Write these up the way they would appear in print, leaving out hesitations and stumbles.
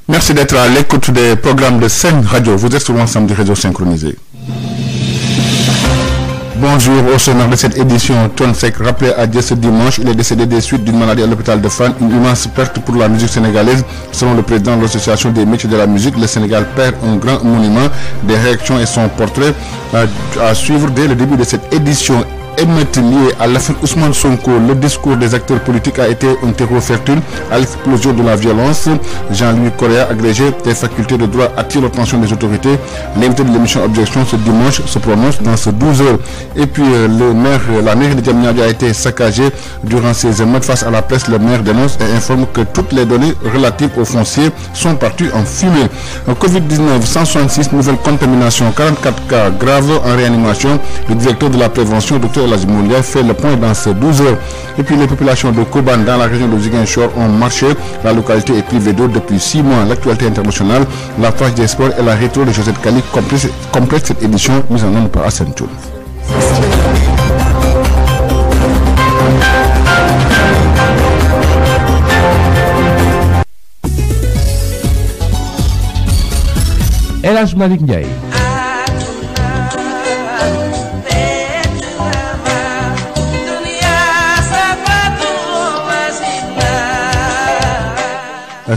Merci d'être à l'écoute des programmes de Sen Radio. Vous êtes sur l'ensemble du réseau synchronisé. Bonjour, au sommaire de cette édition, Thione Seck rappelé à Dieu ce dimanche. Il est décédé des suites d'une maladie à l'hôpital de Fann, une immense perte pour la musique sénégalaise. Selon le président de l'association des métiers de la musique, le Sénégal perd un grand monument. Des réactions et son portrait à suivre dès le début de cette édition. Émeute lié à l'affaire Ousmane Sonko, le discours des acteurs politiques a été un terreau fertile à l'explosion de la violence. Jean-Louis Correa, agrégé des facultés de droit, attire l'attention des autorités. L'invité de l'émission Objection ce dimanche se prononce dans ce 12 heures. Et puis la mairie de Diamniadio a été saccagée durant ces émeutes. Face à la presse, le maire dénonce et informe que toutes les données relatives aux fonciers sont parties en fumée. Covid-19, 166 nouvelles contaminations, 44 cas graves en réanimation. Le directeur de la prévention, Dr Lazimoulia, fait le point dans ces 12 heures. Et puis les populations de Koban dans la région de Ziguinchor ont marché. La localité est privée d'eau depuis 6 mois. L'actualité internationale, la page des sports et la rétro de Josette Kali complète cette édition mise en œuvre par Hassan Thioune. El Hadj Malick Ndiaye.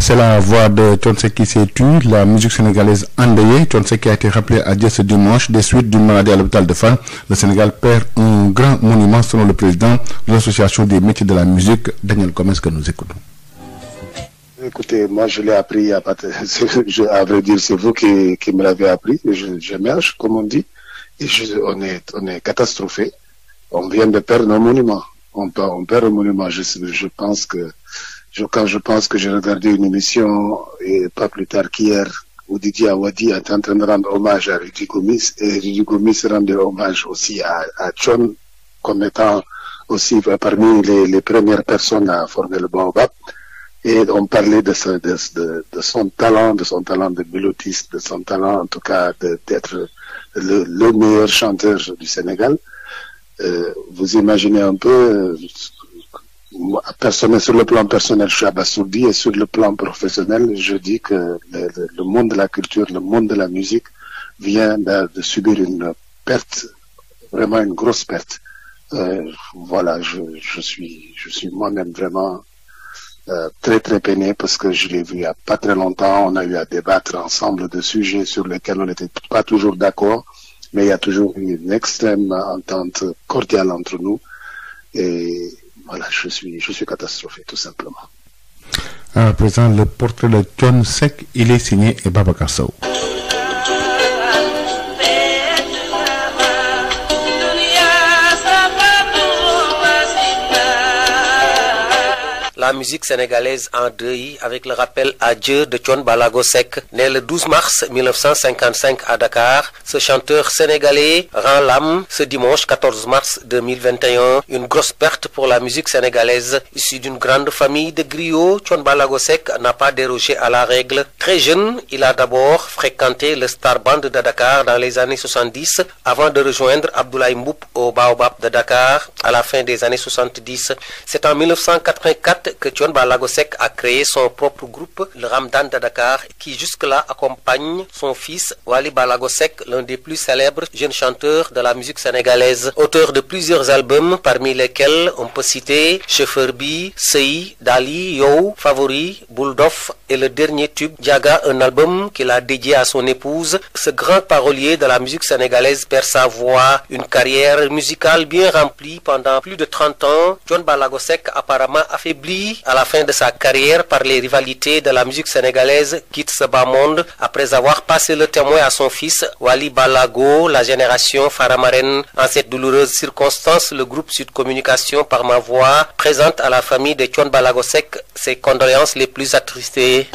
C'est la voix de Thione Seck qui s'est tue, la musique sénégalaise endeuillée. Thione Seck qui a été rappelé à Dieu ce dimanche des suites d'une maladie à l'hôpital de Fann. Le Sénégal perd un grand monument selon le président de l'association des métiers de la musique, Daniel Gomez, que nous écoutons. Écoutez, moi je l'ai appris, il y a pas à vrai dire c'est vous qui me l'avez appris, j'émerge comme on dit, et on est catastrophé. On vient de perdre un monument, on perd un monument. Je pense que j'ai regardé une émission, et pas plus tard qu'hier, où Didier Awadi est en train de rendre hommage à Rudy Gomis, et Rudy Gomis rendait hommage aussi à Thione, comme étant aussi parmi les premières personnes à former le Baobab. Et on parlait de son talent de mélodiste, de son talent en tout cas d'être le meilleur chanteur du Sénégal. Vous imaginez un peu... sur le plan personnel, je suis abasourdi, et sur le plan professionnel, je dis que le monde de la culture, le monde de la musique vient de subir une perte, vraiment une grosse perte. Voilà, je suis moi-même vraiment très très peiné parce que je l'ai vu il y a pas très longtemps. On a eu à débattre ensemble de sujets sur lesquels on n'était pas toujours d'accord, mais il y a toujours eu une extrême entente cordiale entre nous. Et voilà, je suis catastrophé, tout simplement. À présent, le portrait de Thione Seck, il est signé et Babacar Sow. La musique sénégalaise en deuil avec le rappel à Dieu de Thione Ballago Seck, né le 12 mars 1955 à Dakar. Ce chanteur sénégalais rend l'âme ce dimanche 14 mars 2021. Une grosse perte pour la musique sénégalaise. Issu d'une grande famille de griots, Thione Ballago Seck n'a pas dérogé à la règle. Très jeune, il a d'abord fréquenté le Star Band de Dakar dans les années 70 avant de rejoindre Abdoulaye Mboup au Baobab de Dakar à la fin des années 70. C'est en 1984 que Thione Ballago Seck a créé son propre groupe, le Ramdan de Dakar, qui jusque-là accompagne son fils Wally Ballago Seck, l'un des plus célèbres jeunes chanteurs de la musique sénégalaise. Auteur de plusieurs albums, parmi lesquels on peut citer Chauffeur Bi, Sey, Dali, Yo, Favori, Bouldoff et le dernier tube, Diaga, un album qu'il a dédié à son épouse. Ce grand parolier de la musique sénégalaise perd sa voix, une carrière musicale bien remplie pendant plus de 30 ans. Thione Ballago Seck, apparemment affaibli à la fin de sa carrière par les rivalités de la musique sénégalaise, quitte ce bas monde après avoir passé le témoin à son fils Wally Ballago, la génération Faramareen. En cette douloureuse circonstance, le groupe Sud Communication par ma voix présente à la famille de Thione Ballago Seck ses condoléances les plus attristées.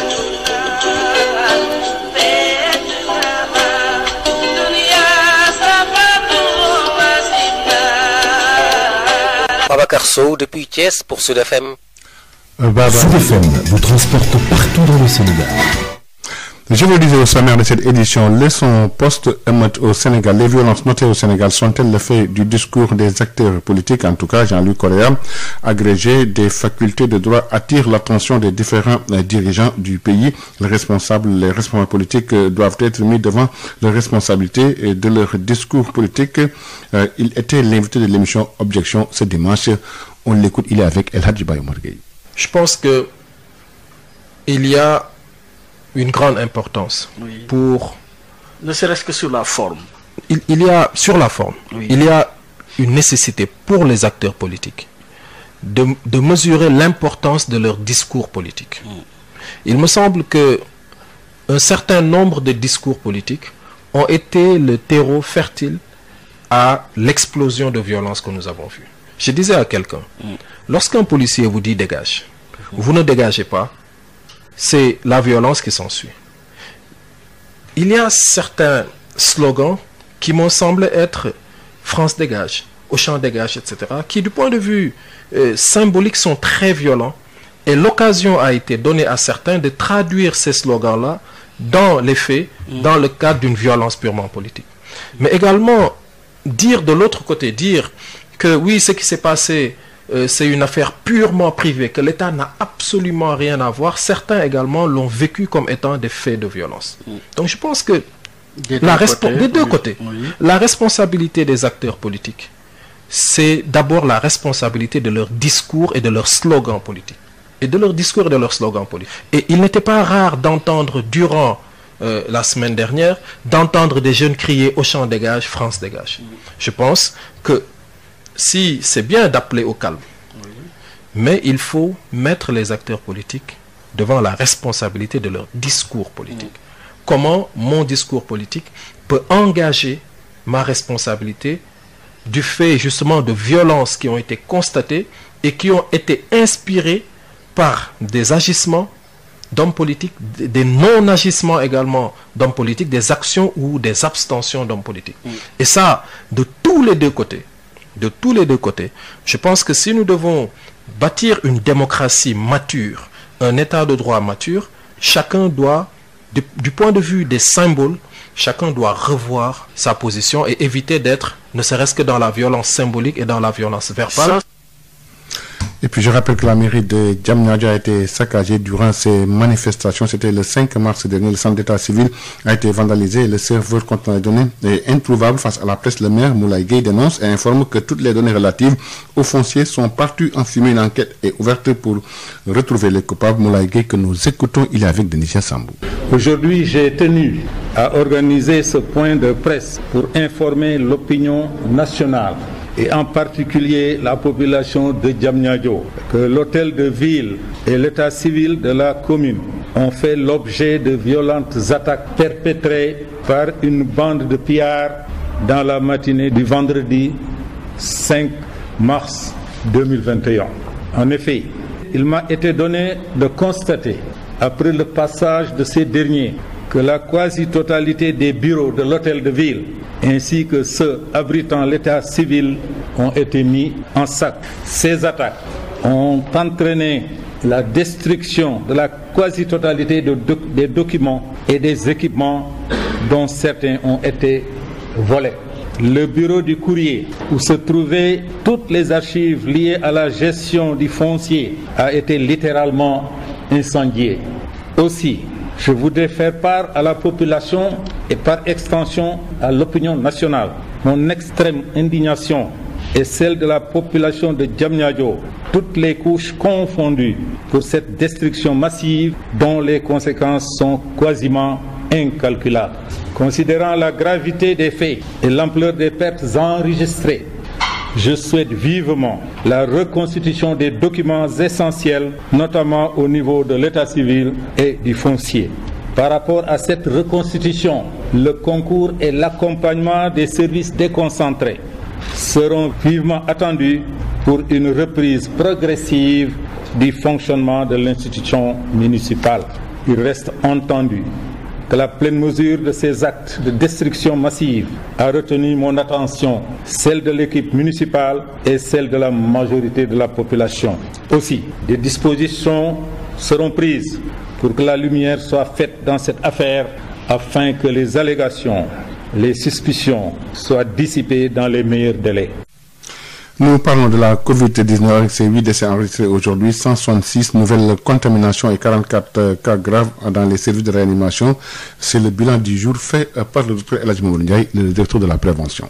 Babacar Sow depuis Thiès pour Sud FM. Sud FM vous transporte partout dans le Sénégal. Je vous le disais au sommaire de cette édition, leçon post-émeute au Sénégal. Les violences notées au Sénégal sont-elles le fait du discours des acteurs politiques? En tout cas, Jean-Luc Correa, agrégé des facultés de droit, attire l'attention des différents dirigeants du pays. Les responsables politiques doivent être mis devant leurs responsabilités de leur discours politique. Il était l'invité de l'émission Objection ce dimanche. On l'écoute, il est avec El Hadji Bayo Morgueil. Je pense que il y a une grande importance pour... Ne serait-ce que sur la forme. Il y a, sur la forme, il y a une nécessité pour les acteurs politiques de mesurer l'importance de leur discours politique. Il me semble que un certain nombre de discours politiques ont été le terreau fertile à l'explosion de violence que nous avons vue. Je disais à quelqu'un, lorsqu'un policier vous dit dégage, vous ne dégagez pas, c'est la violence qui s'ensuit. Il y a certains slogans qui m'ont semblé être France dégage, Auchan dégage, etc., qui du point de vue symbolique sont très violents, et l'occasion a été donnée à certains de traduire ces slogans-là dans les faits, dans le cadre d'une violence purement politique. Mais également, dire de l'autre côté, dire que oui, ce qui s'est passé, c'est une affaire purement privée, que l'État n'a absolument rien à voir. Certains également l'ont vécu comme étant des faits de violence. Donc je pense que des deux côtés, la responsabilité des acteurs politiques, c'est d'abord la responsabilité de leur discours et de leur slogan politique. Et il n'était pas rare d'entendre durant la semaine dernière, d'entendre des jeunes crier Auchan dégage, France dégage. Je pense que si c'est bien d'appeler au calme, mais il faut mettre les acteurs politiques devant la responsabilité de leur discours politique. Comment mon discours politique peut engager ma responsabilité du fait justement de violences qui ont été constatées et qui ont été inspirées par des agissements d'hommes politiques, des non-agissements également d'hommes politiques, des actions ou des abstentions d'hommes politiques. Et ça, de tous les deux côtés, je pense que si nous devons bâtir une démocratie mature, un état de droit mature, chacun doit, du point de vue des symboles, chacun doit revoir sa position et éviter d'être, ne serait-ce que dans la violence symbolique et dans la violence verbale. Et puis je rappelle que la mairie de Diamniadio a été saccagée durant ces manifestations. C'était le 5 mars dernier. Le centre d'état civil a été vandalisé et le serveur contenant les données est introuvable. Face à la presse, le maire Moulay Gueye dénonce et informe que toutes les données relatives aux fonciers sont parties en fumée. Une enquête est ouverte pour retrouver les coupables. Moulay Gueye que nous écoutons, il est avec Denisia Sambou. Aujourd'hui, j'ai tenu à organiser ce point de presse pour informer l'opinion nationale et en particulier la population de Diamniadio, que l'hôtel de ville et l'état civil de la commune ont fait l'objet de violentes attaques perpétrées par une bande de pillards dans la matinée du vendredi 5 mars 2021. En effet, il m'a été donné de constater, après le passage de ces derniers, que la quasi-totalité des bureaux de l'hôtel de ville ainsi que ceux abritant l'état civil ont été mis en sac. Ces attaques ont entraîné la destruction de la quasi-totalité des documents et des équipements dont certains ont été volés. Le bureau du courrier, où se trouvaient toutes les archives liées à la gestion du foncier, a été littéralement incendié. Aussi, je voudrais faire part à la population et par extension à l'opinion nationale mon extrême indignation et celle de la population de Diamniadio, toutes les couches confondues, pour cette destruction massive dont les conséquences sont quasiment incalculables. Considérant la gravité des faits et l'ampleur des pertes enregistrées, je souhaite vivement la reconstitution des documents essentiels, notamment au niveau de l'état civil et du foncier. Par rapport à cette reconstitution, le concours et l'accompagnement des services déconcentrés seront vivement attendus pour une reprise progressive du fonctionnement de l'institution municipale. Il reste entendu que la pleine mesure de ces actes de destruction massive a retenu mon attention, celle de l'équipe municipale et celle de la majorité de la population. Aussi, des dispositions seront prises pour que la lumière soit faite dans cette affaire afin que les allégations, les suspicions soient dissipées dans les meilleurs délais. Nous parlons de la Covid-19 avec ces 8 décès enregistrés aujourd'hui, 166 nouvelles contaminations et 44 cas graves dans les services de réanimation. C'est le bilan du jour fait par le Dr El Hadji Mamadou Ndiaye, le directeur de la prévention.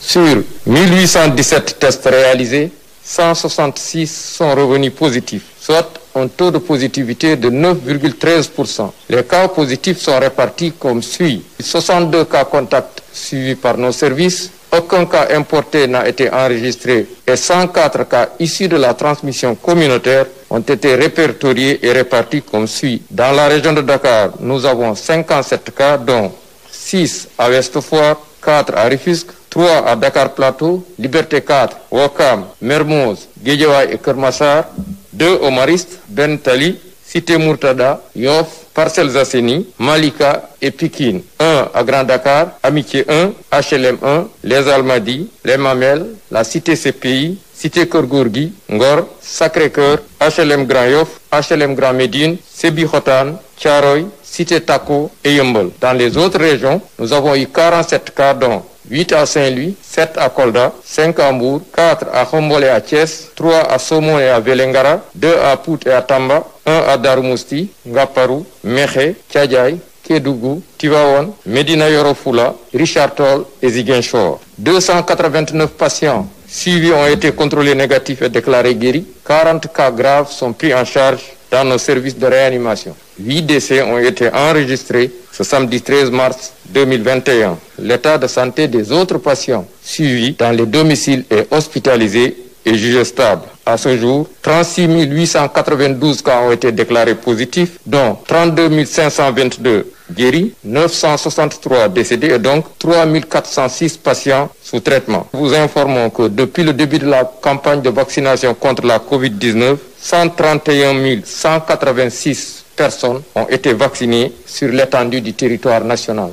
Sur 1817 tests réalisés, 166 sont revenus positifs, soit un taux de positivité de 9,13%. Les cas positifs sont répartis comme suit. 62 cas contacts suivis par nos services. Aucun cas importé n'a été enregistré et 104 cas issus de la transmission communautaire ont été répertoriés et répartis comme suit. Dans la région de Dakar, nous avons 57 cas, dont 6 à Ouest-Foire, 4 à Rufisque, 3 à Dakar Plateau, Liberté 4, Ouakam, Mermoz, Guédiawaye et Keur Massar, 2 au Mariste, Ben Tali, Cité Mourtada, Yoff, Parcelles Assainies, Malika et Pikine. 1 à Grand Dakar, Amitié 1, HLM 1, Les Almadies, Les Mamelles, la Cité CPI, Cité Keur Gorgui, Ngor, Sacré-Cœur, HLM Grand Yoff, HLM Grand Médine, Sébi Khotan, Thiaroye, Cité Tako et Yeumbeul. Dans les autres régions, nous avons eu 47 cas dont 8 à Saint-Louis, 7 à Kolda, 5 à Mbour, 4 à Khombole et à Thiès, 3 à Somone et à Vélingara, 2 à Pout et à Tamba, 1 à Darou Mousti, Ngaparou, Mékhé, Thiadiaye, Kédougou, Tivaouane, Médina Yoro Foulah, Richard Toll et Ziguinchor. 289 patients suivis ont été contrôlés négatifs et déclarés guéris. 40 cas graves sont pris en charge dans nos services de réanimation. 8 décès ont été enregistrés ce samedi 13 mars 2021. L'état de santé des autres patients suivis dans les domiciles et hospitalisés est jugé stable. À ce jour, 36 892 cas ont été déclarés positifs, dont 32 522 guéris, 963 décédés et donc 3 406 patients sous traitement. Nous vous informons que depuis le début de la campagne de vaccination contre la Covid-19, 131 186 personnes ont été vaccinées sur l'étendue du territoire national.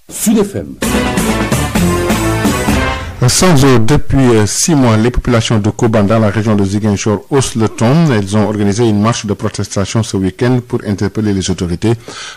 Sud FM. Sans eau depuis 6 mois, les populations de Koban dans la région de Ziguinchor haussent le ton. Elles ont organisé une marche de protestation ce week-end pour interpeller les autorités.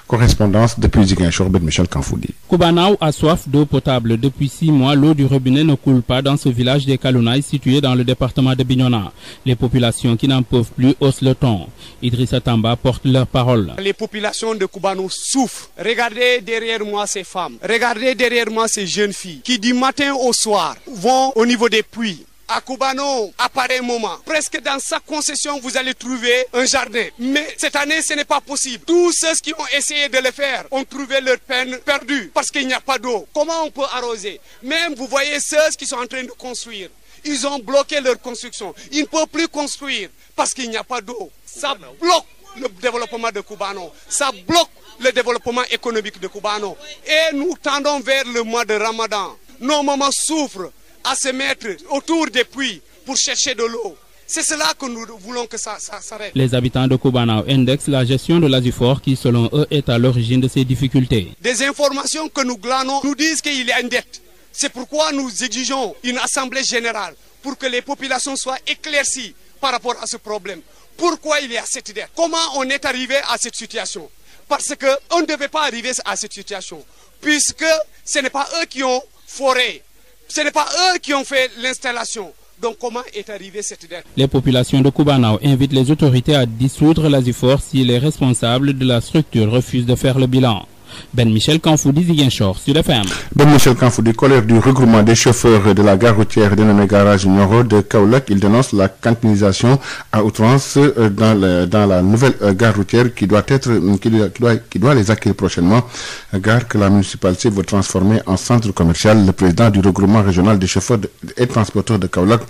Correspondance depuis Ziguinchor, Ben Michel Kanfoudi. Kobanao a soif d'eau potable. Depuis 6 mois, l'eau du robinet ne coule pas dans ce village des Kalounaï situé dans le département de Bignona. Les populations qui n'en peuvent plus haussent le ton. Idrissa Tamba porte leur parole. Les populations de Koubano souffrent. Regardez derrière moi ces femmes. Regardez derrière moi ces jeunes filles qui du matin au soir vont au niveau des puits. À Koubano, à pareil moment, presque dans chaque concession, vous allez trouver un jardin. Mais cette année, ce n'est pas possible. Tous ceux qui ont essayé de le faire ont trouvé leur peine perdue parce qu'il n'y a pas d'eau. Comment on peut arroser? Même, vous voyez ceux qui sont en train de construire. Ils ont bloqué leur construction. Ils ne peuvent plus construire parce qu'il n'y a pas d'eau. Ça bloque le développement de Koubano. Ça bloque le développement économique de Koubano. Et nous tendons vers le mois de Ramadan. Nos mamans souffrent à se mettre autour des puits pour chercher de l'eau. C'est cela que nous voulons que ça s'arrête. Les habitants de Kobanao indexent la gestion de l'Azifor qui, selon eux, est à l'origine de ces difficultés. Des informations que nous glanons nous disent qu'il y a une dette. C'est pourquoi nous exigeons une assemblée générale pour que les populations soient éclaircies par rapport à ce problème. Pourquoi il y a cette dette? Comment on est arrivé à cette situation? Parce qu'on ne devait pas arriver à cette situation, puisque ce n'est pas eux qui ont foré, ce n'est pas eux qui ont fait l'installation. Donc comment est arrivée cette dette? Les populations de Kobanao invitent les autorités à dissoudre l'Azifor si les responsables de la structure refusent de faire le bilan. Ben Michel Kanfoudi, Ziguinchor, Sud FM. Ben Michel Kanfoudi, colère du regroupement des chauffeurs de la gare routière dénommée Garage Nioro de Kaolack. Il dénonce la cantonisation à outrance dans la nouvelle gare routière qui doit les accueillir prochainement. Gare que la municipalité veut transformer en centre commercial. Le président du regroupement régional des chauffeurs et transporteurs de Kaolack,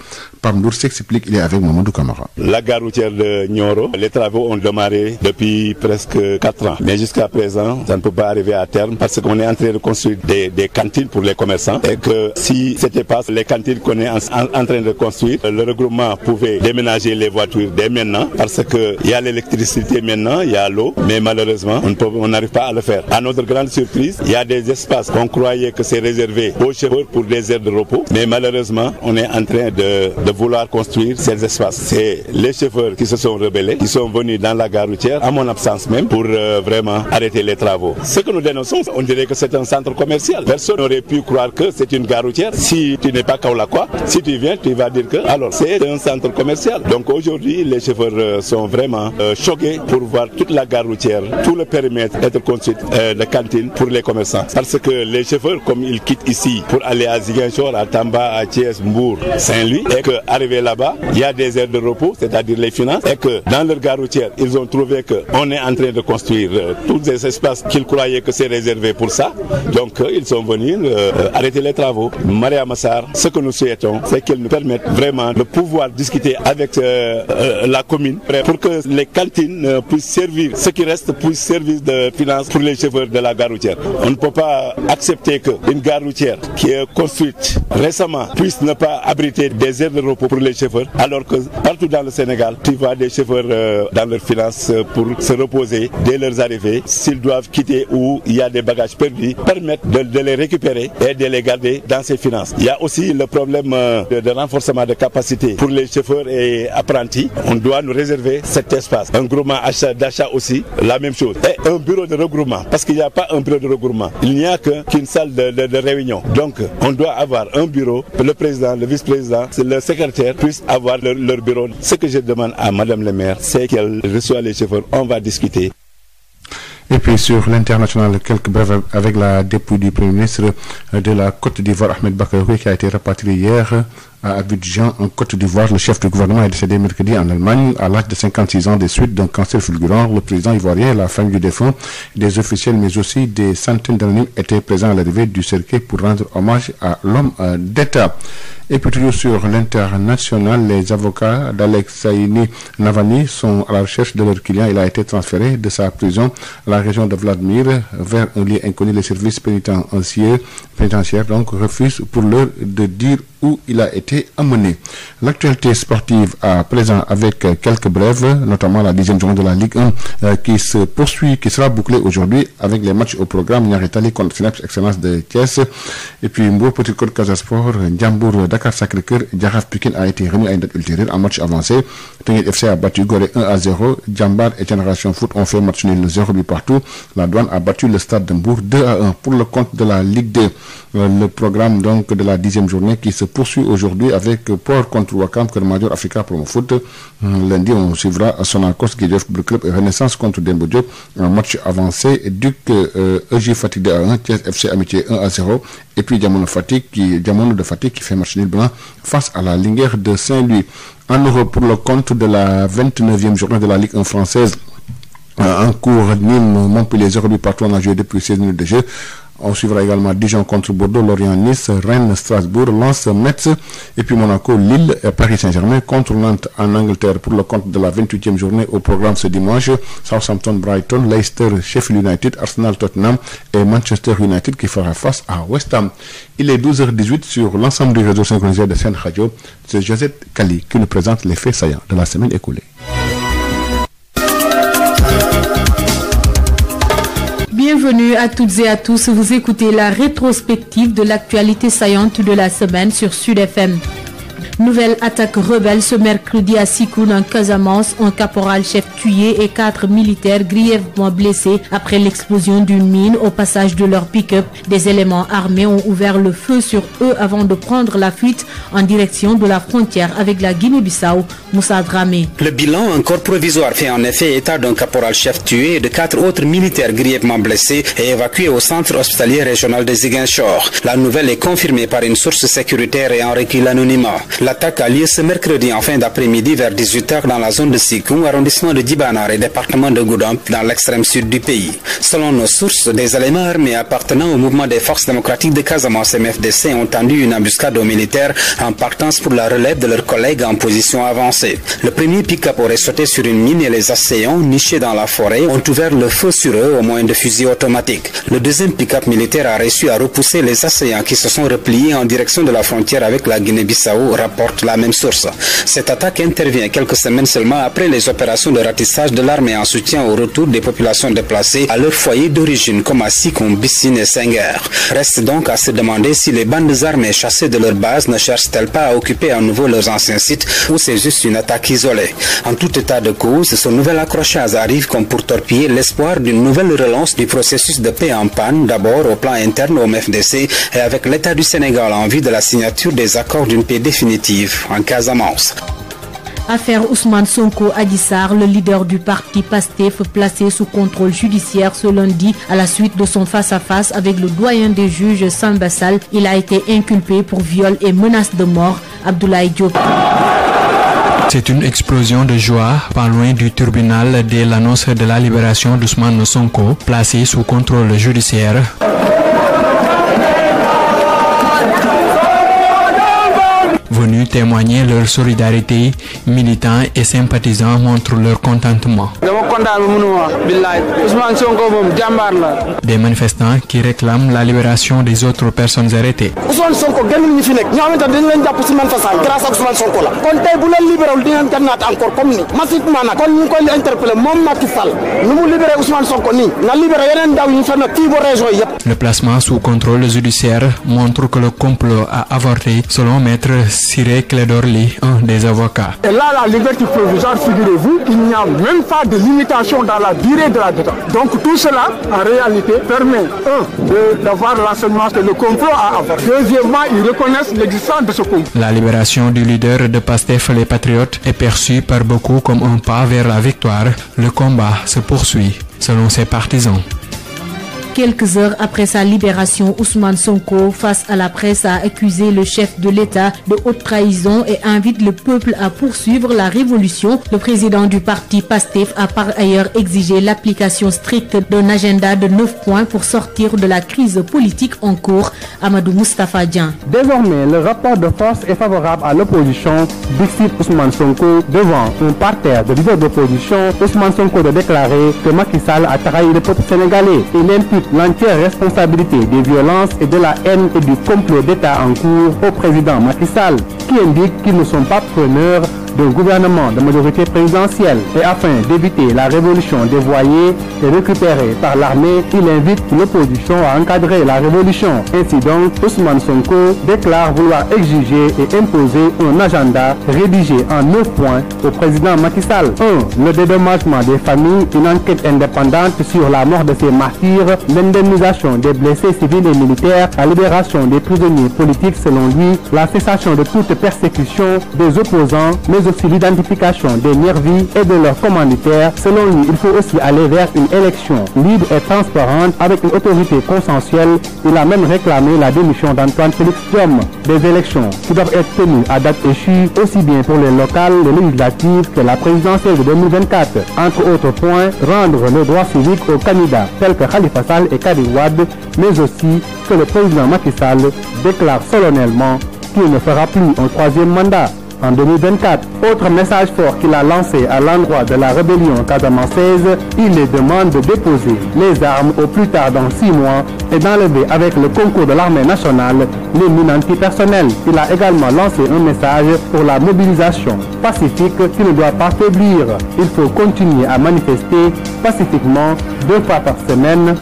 Pamdour, s'explique. Il est avec Mamadou Camara. La gare routière de Nioro, les travaux ont démarré depuis presque 4 ans. Mais jusqu'à présent, ça ne peut pas arriver à terme parce qu'on est en train de construire des cantines pour les commerçants et que si c'était pas les cantines qu'on est en train de construire, le regroupement pouvait déménager les voitures dès maintenant parce que il y a l'électricité maintenant, il y a l'eau, mais malheureusement on n'arrive pas à le faire. À notre grande surprise, il y a des espaces qu'on croyait que c'est réservé aux chauffeurs pour des aires de repos, mais malheureusement on est en train de vouloir construire ces espaces. C'est les chauffeurs qui se sont rebellés, qui sont venus dans la gare routière, à mon absence même, pour vraiment arrêter les travaux. Ce que nous dénonçons, on dirait que c'est un centre commercial. Personne n'aurait pu croire que c'est une gare routière. Si tu n'es pas Kaolakois, si tu viens, tu vas dire que alors c'est un centre commercial. Donc aujourd'hui, les chauffeurs sont vraiment choqués pour voir toute la gare routière, tout le périmètre être construit de cantines pour les commerçants. Parce que les chauffeurs, comme ils quittent ici pour aller à Ziguinchor, à Tamba, à Thiès, Mbour, Saint-Louis, et qu'arrivé là-bas, il y a des aires de repos, c'est-à-dire les finances, et que dans leur gare routière, ils ont trouvé qu'on est en train de construire tous ces espaces qu'ils croyaient que c'est réservé pour ça. Donc ils sont venus arrêter les travaux. Maria Massar, ce que nous souhaitons, c'est qu'elle nous permette vraiment de pouvoir discuter avec la commune pour que les cantines puissent servir, ce qui reste puisse servir de finance pour les chauffeurs de la gare routière. On ne peut pas accepter qu'une gare routière qui est construite récemment puisse ne pas abriter des aires de repos pour les chauffeurs, alors que partout dans le Sénégal, tu vois des chauffeurs dans leurs finances pour se reposer dès leurs arrivées. S'ils doivent quitter ou il y a des bagages perdus, permettre de les récupérer et de les garder dans ces finances. Il y a aussi le problème de renforcement de capacité pour les chauffeurs et apprentis. On doit nous réserver cet espace. Un groupement d'achat aussi, la même chose. Et un bureau de regroupement, parce qu'il n'y a pas un bureau de regroupement. Il n'y a qu'une salle de réunion. Donc, on doit avoir un bureau, le président, le vice-président, le secrétaire puissent avoir leur bureau. Ce que je demande à Madame le maire, c'est qu'elle reçoive les chauffeurs. On va discuter. Et puis sur l'international, quelques brèves avec la dépouille du Premier ministre de la Côte d'Ivoire, Ahmed Bakary, qui a été rapatrié hier à Abidjan, en Côte d'Ivoire. Le chef du gouvernement est décédé mercredi en Allemagne à l'âge de 56 ans des suites d'un cancer fulgurant. Le président ivoirien, la famille du défunt, des officiels mais aussi des centaines d'anonymes étaient présents à l'arrivée du cercueil pour rendre hommage à l'homme d'État. Et puis toujours sur l'international, les avocats d'Alexeï Navalny sont à la recherche de leur client. Il a été transféré de sa prison à la région de Vladimir vers un lieu inconnu. Les services pénitentiaires donc refusent pour l'heure de dire où il a été amené. L'actualité sportive à présent avec quelques brèves, notamment la 10e journée de la Ligue 1 qui se poursuit, qui sera bouclée aujourd'hui avec les matchs au programme. Niary Tally contre Cneps Excellence de Thiès. Et puis Mbour Petite Côte Casa Sport, Ndiambour Dakar Sacré-Cœur, Jaraaf Pikine a été remis à une date ultérieure en match avancé. Teungueth FC a battu Gorée 1-0. Jambar et Génération Foot ont fait match nul 0 but partout. La Douane a battu le Stade de Mbour 2-1 pour le compte de la Ligue 2. Le programme donc de la 10e journée qui se poursuit aujourd'hui avec Port contre Ouakam, Keur Madior, Africa Promo Foot. Lundi, on suivra Sonacos, Guédiawaye Football Club et Renaissance contre Demba Diop. Un match avancé. Duc EJ Fatick 2-1, Thiès FC Amitié 1-0. Et puis Diamono de Fatick qui fait match nul blanc face à la Linguère de Saint-Louis. En Europe, pour le compte de la 29e journée de la Ligue 1 française, en cours, Nîmes, Montpellier 0 but partout, on a joué depuis 16 minutes de jeu. On suivra également Dijon contre Bordeaux, Lorient, Nice, Rennes, Strasbourg, Lens, Metz, et puis Monaco, Lille, Paris Saint-Germain contre Nantes en Angleterre pour le compte de la 28e journée au programme ce dimanche. Southampton, Brighton, Leicester, Sheffield United, Arsenal, Tottenham et Manchester United qui fera face à West Ham. Il est 12h18 sur l'ensemble du réseau synchronisé de Sen Radio. C'est Josette Kali qui nous présente les faits saillants de la semaine écoulée. Bienvenue à toutes et à tous, vous écoutez la rétrospective de l'actualité saillante de la semaine sur Sud FM. Nouvelle attaque rebelle ce mercredi à Sikoun en Casamance, un caporal-chef tué et 4 militaires grièvement blessés après l'explosion d'une mine au passage de leur pick-up. Des éléments armés ont ouvert le feu sur eux avant de prendre la fuite en direction de la frontière avec la Guinée-Bissau. Moussa Dramé. Le bilan encore provisoire fait en effet état d'un caporal-chef tué et de 4 autres militaires grièvement blessés et évacués au centre hospitalier régional de Ziguinchor. La nouvelle est confirmée par une source sécuritaire ayant requis l'anonymat. L'attaque a lieu ce mercredi en fin d'après-midi vers 18h dans la zone de Sikou, arrondissement de Djibanar et département de Goudomp, dans l'extrême sud du pays. Selon nos sources, des éléments armés appartenant au mouvement des forces démocratiques de Casamance MFDC ont tendu une embuscade aux militaires en partance pour la relève de leurs collègues en position avancée. Le premier pick-up aurait sauté sur une mine et les assaillants, nichés dans la forêt, ont ouvert le feu sur eux au moyen de fusils automatiques. Le deuxième pick-up militaire a réussi à repousser les assaillants qui se sont repliés en direction de la frontière avec la Guinée-Bissau, rapporte la même source. Cette attaque intervient quelques semaines seulement après les opérations de ratissage de l'armée en soutien au retour des populations déplacées à leur foyer d'origine comme à Sikou, Bissine et Senghor. Reste donc à se demander si les bandes armées chassées de leur base ne cherchent-elles pas à occuper à nouveau leurs anciens sites ou c'est juste une attaque isolée. En tout état de cause, ce nouvel accrochage arrive comme pour torpiller l'espoir d'une nouvelle relance du processus de paix en panne, d'abord au plan interne au MFDC et avec l'État du Sénégal en vue de la signature des accords d'une paix définitive en Casamance. Affaire Ousmane Sonko Adji Sarr, le leader du parti PASTEF placé sous contrôle judiciaire ce lundi à la suite de son face-à-face avec le doyen des juges Samba Sall. Il a été inculpé pour viol et menace de mort. Abdoulaye Diop. C'est une explosion de joie pas loin du tribunal dès l'annonce de la libération d'Ousmane Sonko, placé sous contrôle judiciaire. Venus témoigner leur solidarité, militants et sympathisants montrent leur contentement. Des manifestants qui réclament la libération des autres personnes arrêtées. Le placement sous contrôle judiciaire montre que le complot a avorté, selon Maître Siré Clédorli, un des avocats. Et là, la liberté provisoire, figurez-vous, il n'y a même pas de limitation dans la durée de la détention. Donc tout cela, en réalité, permet, d'avoir l'enseignement que le complot a avorté. Deuxièmement, ils reconnaissent l'existence de ce complot. La libération du leader de PASTEF, les Patriotes, est perçue par beaucoup comme un pas vers la victoire. Le combat se poursuit, selon ses partisans. Quelques heures après sa libération, Ousmane Sonko, face à la presse, a accusé le chef de l'État de haute trahison et invite le peuple à poursuivre la révolution. Le président du parti PASTEF a par ailleurs exigé l'application stricte d'un agenda de 9 points pour sortir de la crise politique en cours. Amadou Moustapha Dian. Désormais, le rapport de force est favorable à l'opposition. Dixit Ousmane Sonko devant un parterre de leaders d'opposition. Ousmane Sonko de déclarer que Macky Sall a trahi le peuple sénégalais. Il impute l'entière responsabilité des violences et de la haine et du complot d'État en cours au président Macky Sall, qui indique qu'ils ne sont pas preneurs d'un gouvernement de majorité présidentielle. Et afin d'éviter la révolution dévoyée et récupérée par l'armée, il invite l'opposition à encadrer la révolution. Ainsi donc, Ousmane Sonko déclare vouloir exiger et imposer un agenda rédigé en 9 points au président Macky Sall. 1. Le dédommagement des familles, une enquête indépendante sur la mort de ces martyrs, l'indemnisation des blessés civils et militaires, la libération des prisonniers politiques selon lui, la cessation de toute persécution des opposants, mais aussi l'identification des nervis et de leurs commanditaires. Selon lui, il faut aussi aller vers une élection libre et transparente avec une autorité consensuelle. Il a même réclamé la démission d'Antoine Félix Diome. Des élections qui doivent être tenues à date échue, aussi bien pour les locales, les législatives que la présidentielle de 2024. Entre autres points, rendre le droit civique aux candidats tels que Khalifa Sall et Karim Wade, mais aussi que le président Macky Sall déclare solennellement qu'il ne fera plus un 3e mandat en 2024. Autre message fort qu'il a lancé à l'endroit de la rébellion casamançaise, il les demande de déposer les armes au plus tard dans 6 mois et d'enlever avec le concours de l'armée nationale les mines antipersonnelles. Il a également lancé un message pour la mobilisation pacifique qui ne doit pas faiblir. Il faut continuer à manifester pacifiquement 2 fois par semaine.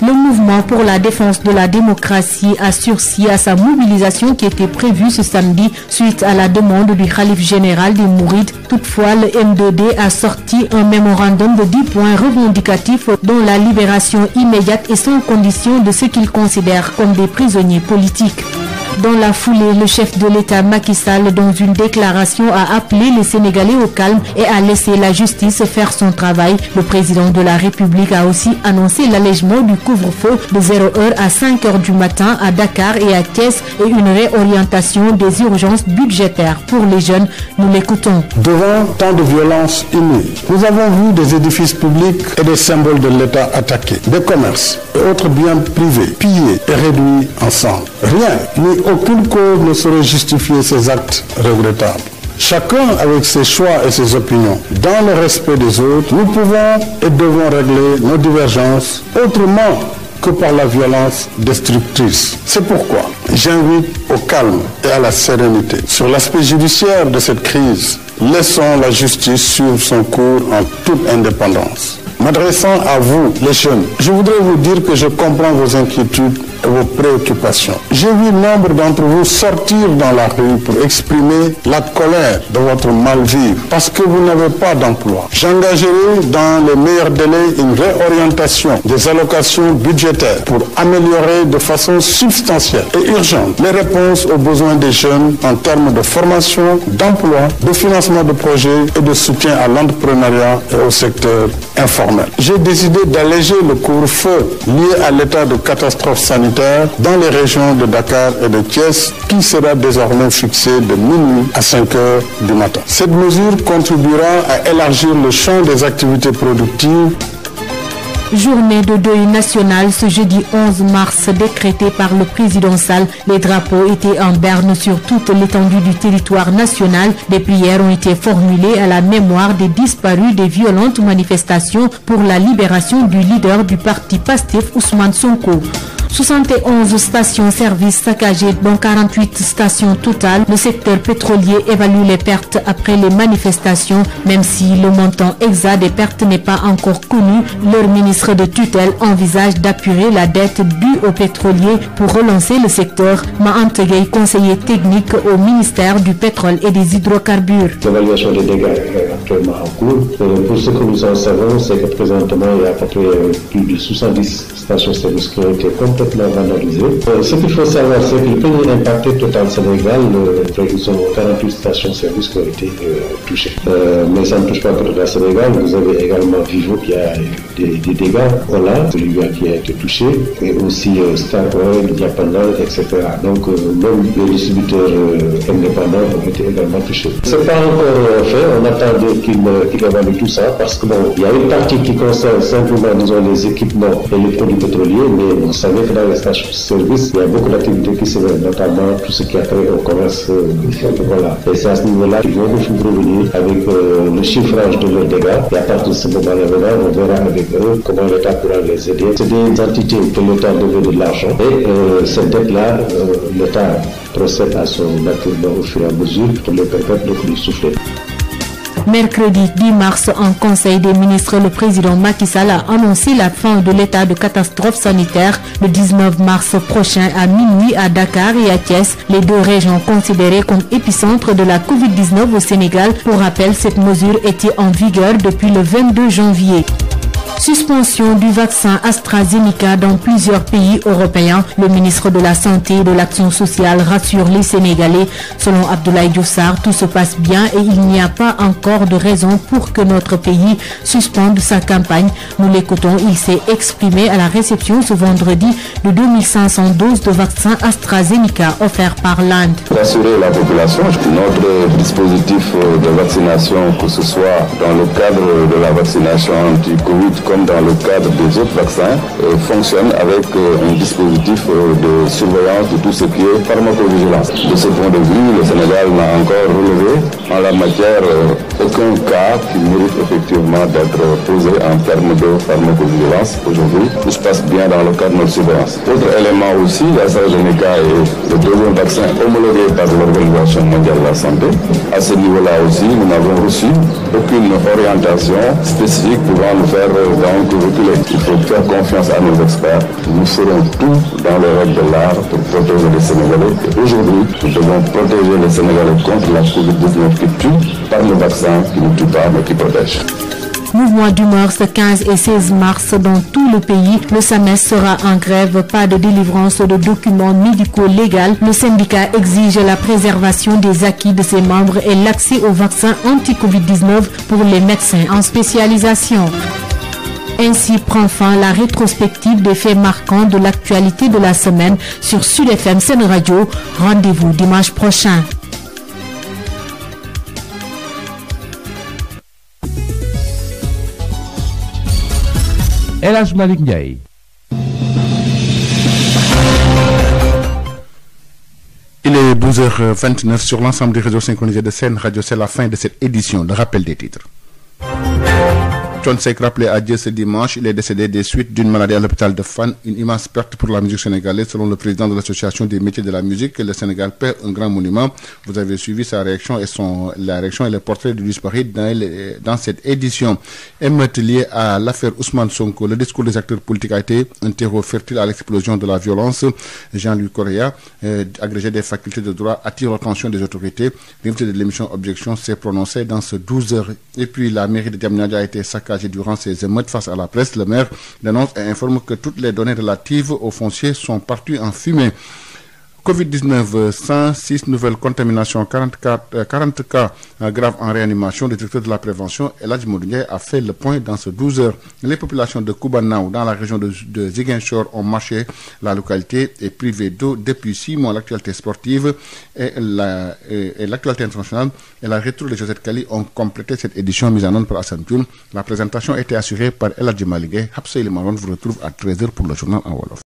Le mouvement pour la défense de la démocratie a sursis à sa mobilisation qui était prévue ce samedi suite à la demande du khalife général des Mourides. Toutefois, le M2D a sorti un mémorandum de 10 points revendicatifs dont la libération immédiate et sans condition de ce qu'il considère comme des prisonniers politiques. Dans la foulée, le chef de l'État Macky Sall, dans une déclaration, a appelé les Sénégalais au calme et a laissé la justice faire son travail. Le président de la République a aussi annoncé l'allègement du couvre-feu de 0h à 5h du matin à Dakar et à Thiès et une réorientation des urgences budgétaires pour les jeunes. Nous l'écoutons. Devant tant de violence inouïe, nous avons vu des édifices publics et des symboles de l'État attaqués, des commerces et autres biens privés pillés et réduits en cendres. Rien ni aucune cause ne saurait justifier ces actes regrettables. Chacun avec ses choix et ses opinions. Dans le respect des autres, nous pouvons et devons régler nos divergences autrement que par la violence destructrice. C'est pourquoi j'invite au calme et à la sérénité. Sur l'aspect judiciaire de cette crise, laissons la justice suivre son cours en toute indépendance. M'adressant à vous, les jeunes, je voudrais vous dire que je comprends vos inquiétudes et vos préoccupations. J'ai vu nombre d'entre vous sortir dans la rue pour exprimer la colère de votre mal-vivre parce que vous n'avez pas d'emploi. J'engagerai dans les meilleurs délais une réorientation des allocations budgétaires pour améliorer de façon substantielle et urgente les réponses aux besoins des jeunes en termes de formation, d'emploi, de financement de projets et de soutien à l'entrepreneuriat et au secteur informel. J'ai décidé d'alléger le couvre-feu lié à l'état de catastrophe sanitaire dans les régions de Dakar et de Thiès qui sera désormais fixé de minuit à 5h du matin. Cette mesure contribuera à élargir le champ des activités productives. Journée de deuil national ce jeudi 11 mars décrétée par le président Sall. Les drapeaux étaient en berne sur toute l'étendue du territoire national. Des prières ont été formulées à la mémoire des disparus des violentes manifestations pour la libération du leader du parti Pastef, Ousmane Sonko. 71 stations-service saccagées, dont 48 stations totales. Le secteur pétrolier évalue les pertes après les manifestations. Même si le montant exact des pertes n'est pas encore connu, leur ministre de tutelle envisage d'apurer la dette due aux pétroliers pour relancer le secteur. Mahante Gueye, conseiller technique au ministère du pétrole et des hydrocarbures. L'évaluation des dégâts est actuellement en cours. Pour ce que nous en savons, c'est que présentement, il y a à peu près plus de 70 stations-service qui ont été complètement vandalisées. Ce qu'il faut savoir, c'est que le premier impacté Total Sénégal, ils ont 48 stations-service qui ont été touchées. Mais ça ne touche pas que Total Sénégal. Vous avez également Vivo qui a des dégâts. Ola, celui qui a été touché, et aussi Star Oil, Diapanal, etc. Donc, même les distributeurs indépendants ont été également touchés. C'est pas encore fait. On attendait qu'il évalue tout ça parce que bon, il y a une partie qui concerne simplement, disons, les équipements et les produits pétroliers, mais vous savez que dans les stations-service, il y a beaucoup d'activités qui se font, notamment tout ce qui a trait au commerce. Voilà. Et c'est à ce niveau-là qu'ils vont revenir avec le chiffrage de leurs dégâts. Et à partir de ce moment-là, on verra avec eux comment l'État pourra les aider. C'est des entités que l'État devait de l'argent. Et cette dette-là, l'État procède à son acquittement au fur et à mesure pour les permettre de souffler. Mercredi 10 mars, en Conseil des ministres, le président Macky Sall a annoncé la fin de l'état de catastrophe sanitaire le 19 mars prochain à minuit à Dakar et à Thiès, les deux régions considérées comme épicentre de la Covid-19 au Sénégal. Pour rappel, cette mesure était en vigueur depuis le 22 janvier. Suspension du vaccin AstraZeneca dans plusieurs pays européens. Le ministre de la Santé et de l'Action sociale rassure les Sénégalais. Selon Abdoulaye Diouf Sarr, tout se passe bien et il n'y a pas encore de raison pour que notre pays suspende sa campagne. Nous l'écoutons, il s'est exprimé à la réception ce vendredi de 2500 doses de vaccin AstraZeneca offerts par l'Inde. Rassurer la population, notre dispositif de vaccination, que ce soit dans le cadre de la vaccination anti-Covid comme dans le cadre des autres vaccins, fonctionne avec un dispositif de surveillance de tout ce qui est pharmacovigilance. De ce point de vue, le Sénégal n'a encore relevé en la matière aucun cas qui mérite effectivement d'être posé en termes de pharmacovigilance. Aujourd'hui, tout se passe bien dans le cadre de notre surveillance. Autre élément aussi, AstraZeneca est le deuxième vaccin homologué par l'Organisation mondiale de la santé. À ce niveau-là aussi, nous n'avons reçu aucune orientation spécifique pouvant nous faire donc reculer. Il faut faire confiance à nos experts. Nous ferons tout dans les règles de l'art pour protéger les Sénégalais. Et aujourd'hui, nous devons protéger les Sénégalais contre la Covid-19 qui tue par le vaccin qui ne tue pas mais qui protège. Mouvement d'humeur ce 15 et 16 mars dans tout le pays. Le SAMES sera en grève. Pas de délivrance de documents médicaux légaux. Le syndicat exige la préservation des acquis de ses membres et l'accès au vaccin anti-Covid-19 pour les médecins en spécialisation. Ainsi prend fin la rétrospective des faits marquants de l'actualité de la semaine sur Sud FM Sen Radio. Rendez-vous dimanche prochain. El Malik Ndiaye. Il est 12h29 sur l'ensemble des réseaux synchronisés de Sen Radio. C'est la fin de cette édition. Le rappel des titres. Thione Seck rappelé à Dieu ce dimanche, il est décédé des suites d'une maladie à l'hôpital de Fann, une immense perte pour la musique sénégalaise. Selon le président de l'association des métiers de la musique, le Sénégal perd un grand monument. Vous avez suivi sa réaction et la réaction et le portrait du disparu dans cette édition. Émeute liée à l'affaire Ousmane Sonko, le discours des acteurs politiques a été un terreau fertile à l'explosion de la violence. Jean-Louis Correa, agrégé des facultés de droit, attire l'attention des autorités. L'invité de l'émission Objection s'est prononcé dans ce 12h. Et puis la mairie de Diamniadio a été saccagée durant ces émeutes face à la presse. Le maire dénonce et informe que toutes les données relatives au foncier sont parties en fumée. Covid-19, 106 nouvelles contaminations, 40 cas graves en réanimation. Le directeur de la prévention, El Hadji Modou Ndiaye, a fait le point dans ce 12h. Les populations de Koubanaou, dans la région de Ziguinchor, ont marché. La localité est privée d'eau depuis 6 mois. L'actualité sportive et l'actualité internationale et la retour de Josette Kali ont complété cette édition mise en œuvre par Hassan Dioum. La présentation a été assurée par El Hadji Malik Ndiaye. Habsa El Maron vous retrouve à 13h pour le journal en Wolof.